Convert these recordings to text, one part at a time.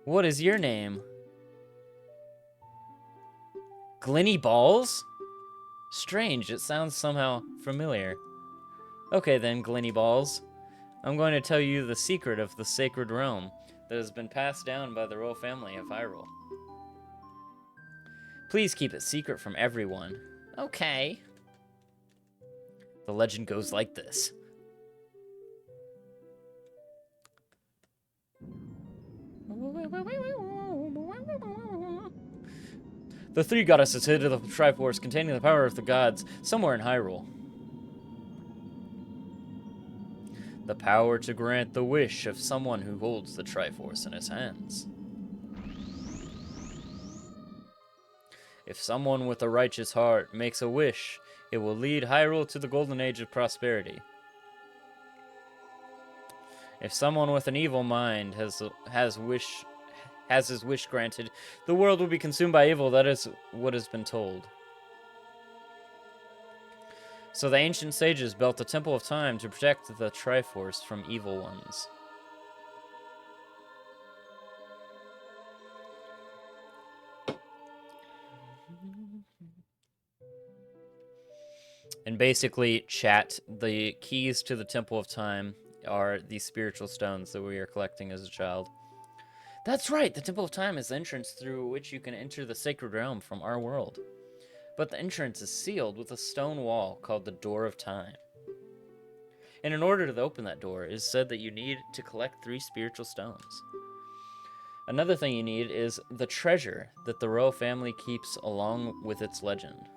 What is your name? Glenny Balls? Strange, it sounds somehow familiar. Okay then, Glenny Balls. I'm going to tell you the secret of the Sacred Realm that has been passed down by the royal family of Hyrule. Please keep it secret from everyone. Okay. The legend goes like this. The three goddesses hid the Triforce containing the power of the gods somewhere in Hyrule. The power to grant the wish of someone who holds the Triforce in his hands. If someone with a righteous heart makes a wish, it will lead Hyrule to the golden age of prosperity. If someone with an evil mind has his wish granted, the world will be consumed by evil. That is what has been told. So the ancient sages built the Temple of Time to protect the Triforce from evil ones. And basically, chat, the keys to the Temple of Time are the spiritual stones that we are collecting as a child. That's right, the Temple of Time is the entrance through which you can enter the Sacred Realm from our world. But the entrance is sealed with a stone wall called the Door of Time. And in order to open that door, it is said that you need to collect 3 spiritual stones. Another thing you need is the treasure that the royal family keeps along with its legend.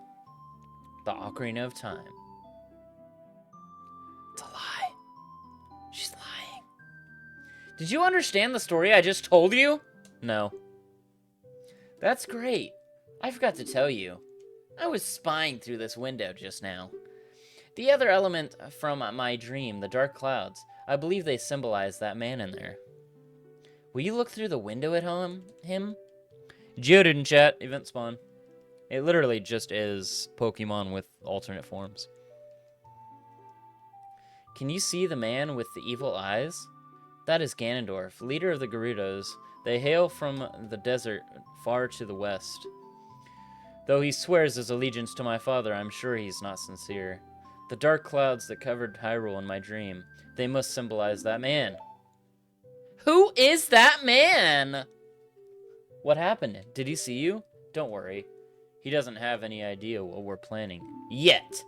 The Ocarina of Time. It's a lie. She's lying. Did you understand the story I just told you? No. That's great. I forgot to tell you. I was spying through this window just now. The other element from my dream, the dark clouds, I believe they symbolize that man in there. Will you look through the window at him? Geodude in chat, event spawn. It literally just is Pokemon with alternate forms. Can you see the man with the evil eyes? That is Ganondorf, leader of the Gerudos. They hail from the desert far to the west. Though he swears his allegiance to my father, I'm sure he's not sincere. The dark clouds that covered Hyrule in my dream, they must symbolize that man. Who is that man? What happened? Did he see you? Don't worry. He doesn't have any idea what we're planning. Yet.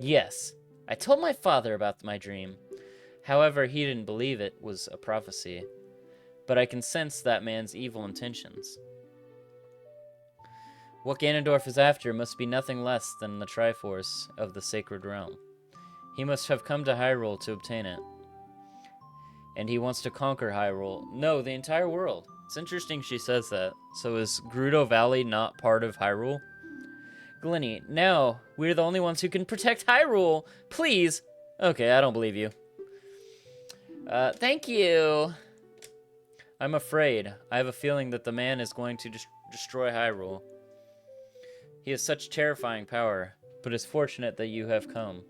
Yes, I told my father about my dream. However, he didn't believe it was a prophecy. But I can sense that man's evil intentions. What Ganondorf is after must be nothing less than the Triforce of the Sacred Realm. He must have come to Hyrule to obtain it. And he wants to conquer Hyrule. No, the entire world. It's interesting she says that. So is Gerudo Valley not part of Hyrule? Glenny, no. We're the only ones who can protect Hyrule. Please. Okay, I don't believe you. Thank you. I'm afraid. I have a feeling that the man is going to destroy Hyrule. He has such terrifying power, but it's fortunate that you have come.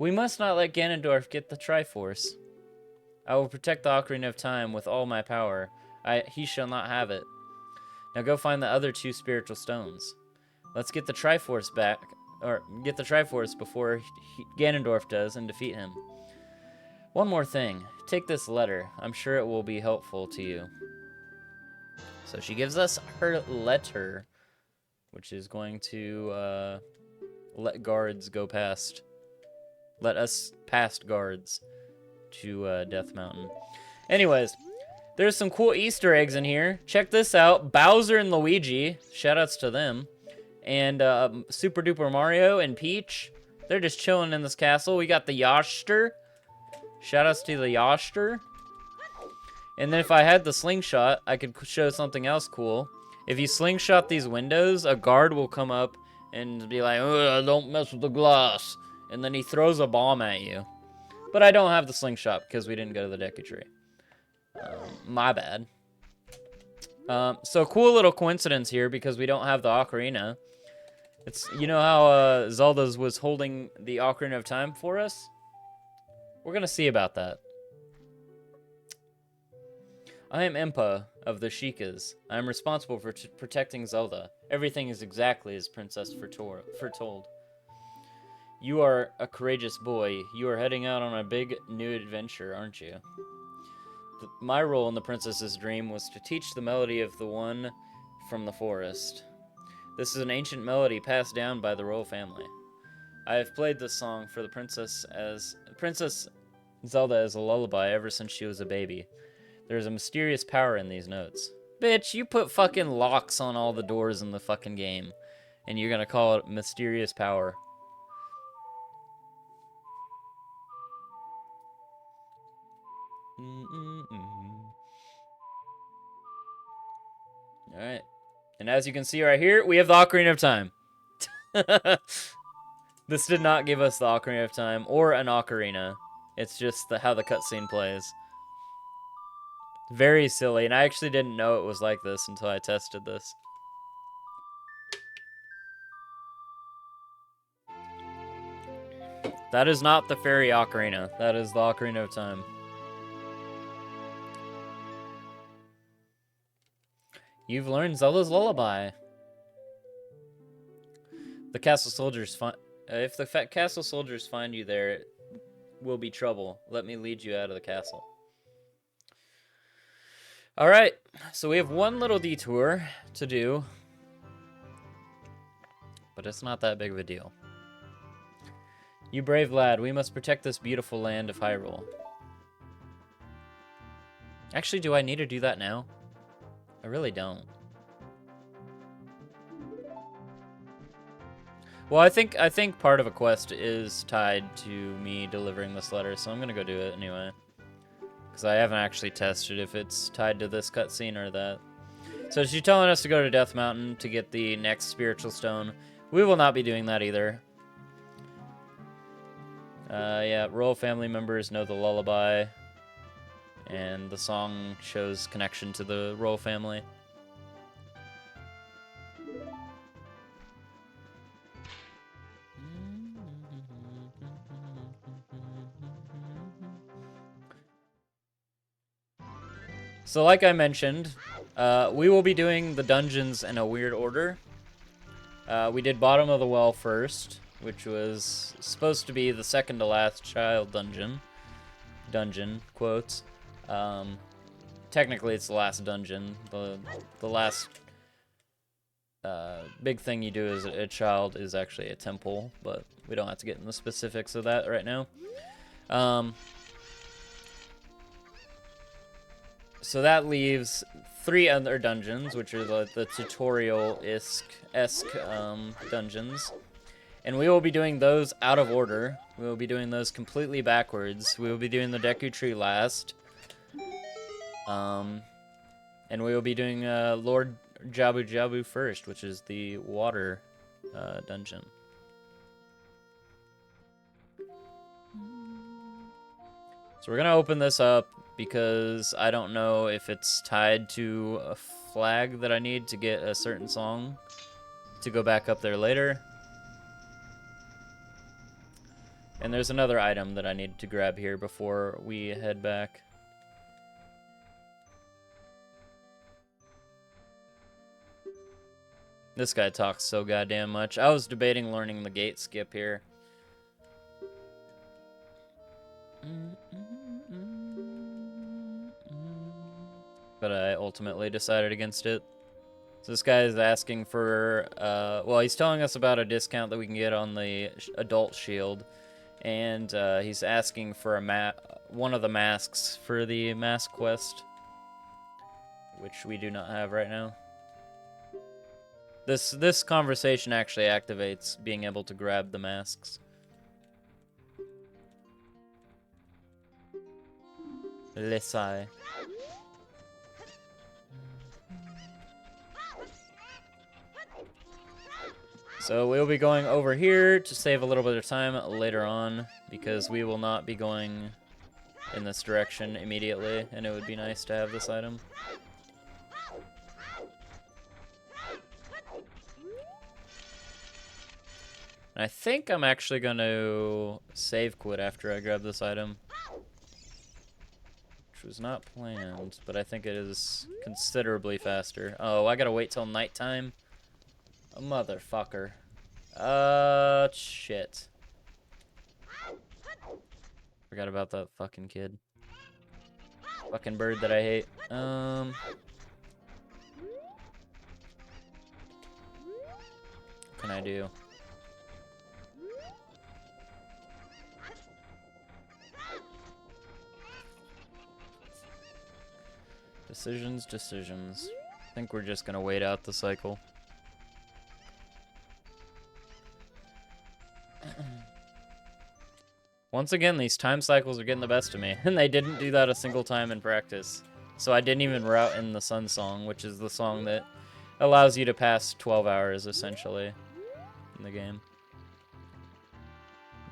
We must not let Ganondorf get the Triforce. I will protect the Ocarina of Time with all my power. He shall not have it. Now go find the other 2 spiritual stones. Let's get the Triforce back, or get the Triforce before Ganondorf does and defeat him. One more thing. Take this letter. I'm sure it will be helpful to you. So she gives us her letter, which is going to let guards go past. Let us past guards to Death Mountain. Anyways, there's some cool Easter eggs in here. Check this out. Bowser and Luigi. Shoutouts to them. And Super Duper Mario and Peach. They're just chilling in this castle. We got the Yoshter. Shoutouts to the Yoshter. And then if I had the slingshot, I could show something else cool. If you slingshot these windows, a guard will come up and be like, don't mess with the glass. And then he throws a bomb at you. But I don't have the slingshot because we didn't go to the Deku Tree. My bad. So cool little coincidence here because we don't have the Ocarina. It's, you know how Zelda's was holding the Ocarina of Time for us? We're going to see about that. I am Impa of the Sheikahs. I am responsible for protecting Zelda. Everything is exactly as Princess foretold. You are a courageous boy. You are heading out on a big new adventure, aren't you? My role in the princess's dream was to teach the melody of the one from the forest. This is an ancient melody passed down by the royal family. I have played this song for the Princess Zelda as a lullaby ever since she was a baby. There's a mysterious power in these notes. Bitch, you put fucking locks on all the doors in the fucking game, and you're gonna call it mysterious power. Alright. And as you can see right here, we have the Ocarina of Time. This did not give us the Ocarina of Time or an Ocarina. It's just how the cutscene plays. Very silly, and I actually didn't know it was like this until I tested this. That is not the fairy Ocarina. That is the Ocarina of Time. You've learned Zelda's lullaby. The castle soldiers if the castle soldiers find you there, it will be trouble. Let me lead you out of the castle. Alright, so we have one little detour to do. But it's not that big of a deal. You brave lad, we must protect this beautiful land of Hyrule. Actually, do I need to do that now? I really don't. Well, I think part of a quest is tied to me delivering this letter, so I'm gonna go do it anyway. Because I haven't actually tested if it's tied to this cutscene or that. So she's telling us to go to Death Mountain to get the next spiritual stone. We will not be doing that either. Yeah, royal family members know the lullaby. And the song shows connection to the royal family. So like I mentioned, we will be doing the dungeons in a weird order. We did Bottom of the Well first, which was supposed to be the second to last child dungeon. Dungeon, quotes. Technically it's the last dungeon. The last big thing you do as a child is actually a temple, but we don't have to get in the specifics of that right now. So that leaves 3 other dungeons, which are the tutorial-esque dungeons. And we will be doing those out of order. We will be doing those completely backwards. We will be doing the Deku Tree last. And we will be doing Lord Jabu Jabu first, which is the water dungeon. So we're going to open this up because I don't know if it's tied to a flag that I need to get a certain song to go back up there later. And there's another item that I need to grab here before we head back. This guy talks so goddamn much. I was debating learning the gate skip here. But I ultimately decided against it. So this guy is asking for, well, he's telling us about a discount that we can get on the adult shield. And he's asking for one of the masks for the mask quest, which we do not have right now. This conversation actually activates being able to grab the masks. Lesai. So we'll be going over here to save a little bit of time later on, because we will not be going in this direction immediately, and it would be nice to have this item. And I think I'm actually going to save quit after I grab this item. was not planned, but I think it is considerably faster. Oh, I gotta wait till nighttime? A motherfucker. Shit. Forgot about that fucking kid. Fucking bird that I hate. What can I do? Decisions. I think we're just gonna wait out the cycle. Once again, these time cycles are getting the best of me, and they didn't do that a single time in practice. So I didn't even route in the Sun Song, which is the song that allows you to pass 12 hours, essentially, in the game.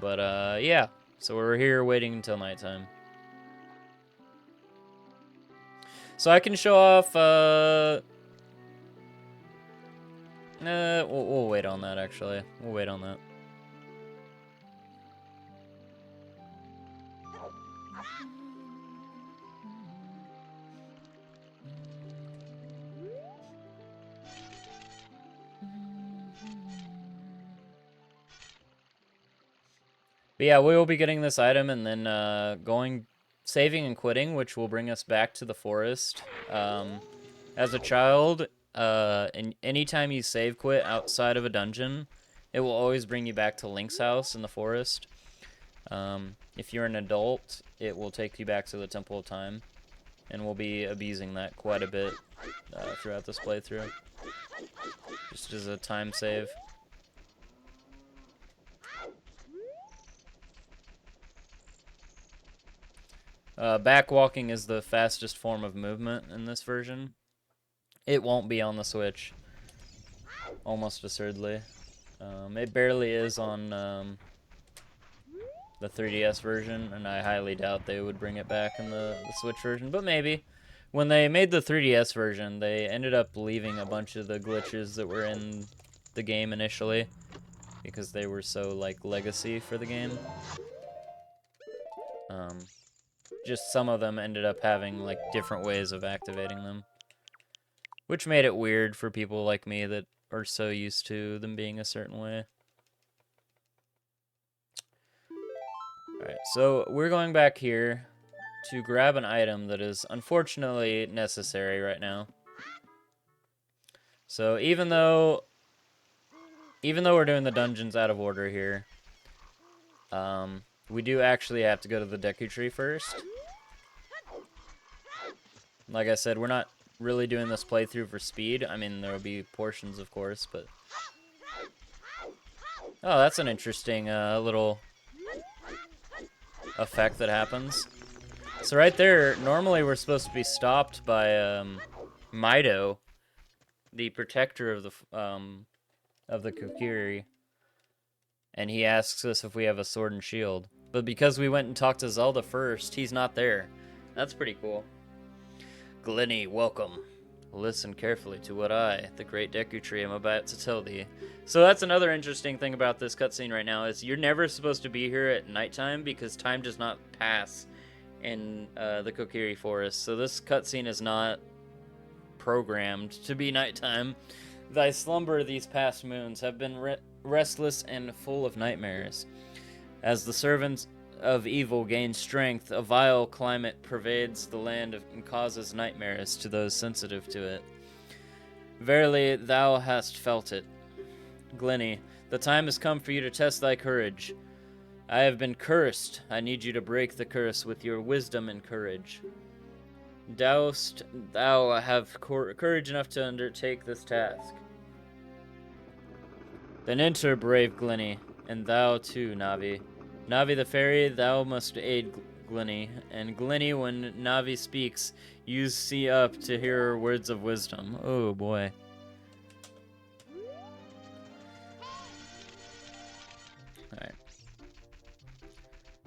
But, yeah. So we're here waiting until nighttime. So I can show off, we'll wait on that, actually. We'll wait on that. But yeah, we will be getting this item and then saving and quitting, which will bring us back to the forest. As a child, and anytime you save quit outside of a dungeon, it will always bring you back to Link's house in the forest. If you're an adult, it will take you back to the Temple of Time, and we'll be abusing that quite a bit throughout this playthrough, just as a time save. Backwalking is the fastest form of movement in this version. It won't be on the Switch, almost assuredly. It barely is on the 3DS version, and I highly doubt they would bring it back in the Switch version, but maybe. When they made the 3DS version, they ended up leaving a bunch of the glitches that were in the game initially, because they were so, like, legacy for the game. Just some of them ended up having, like, different ways of activating them, which made it weird for people like me that are so used to them being a certain way. Alright, so we're going back here to grab an item that is unfortunately necessary right now. So even though we're doing the dungeons out of order here, we do actually have to go to the Deku Tree first. Like I said, we're not really doing this playthrough for speed. I mean, there will be portions, of course, but... Oh, that's an interesting little effect that happens. So right there, normally we're supposed to be stopped by Mido, the protector of the Kokiri, and he asks us if we have a sword and shield. But because we went and talked to Zelda first, he's not there. That's pretty cool. Glenny, welcome. Listen carefully to what I, the great Deku Tree, am about to tell thee. So that's another interesting thing about this cutscene right now, is you're never supposed to be here at nighttime because time does not pass in the Kokiri Forest. So this cutscene is not programmed to be nighttime. Thy slumber these past moons have been restless and full of nightmares. As the servants of evil gain strength, a vile climate pervades the land and causes nightmares to those sensitive to it. Verily, thou hast felt it. Glenny, the time has come for you to test thy courage. I have been cursed. I need you to break the curse with your wisdom and courage. Dost thou have courage enough to undertake this task? Then enter, brave Glenny, and thou too, Navi. Navi the fairy, thou must aid Glenny, and Glenny, when Navi speaks, use see up to hear her words of wisdom. Oh boy. Alright.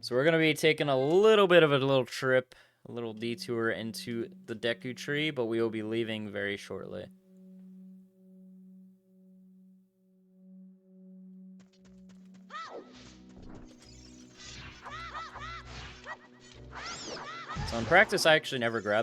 So we're gonna be taking a little bit of a little trip, a little detour into the Deku Tree, but we will be leaving very shortly. So in practice, I actually never grab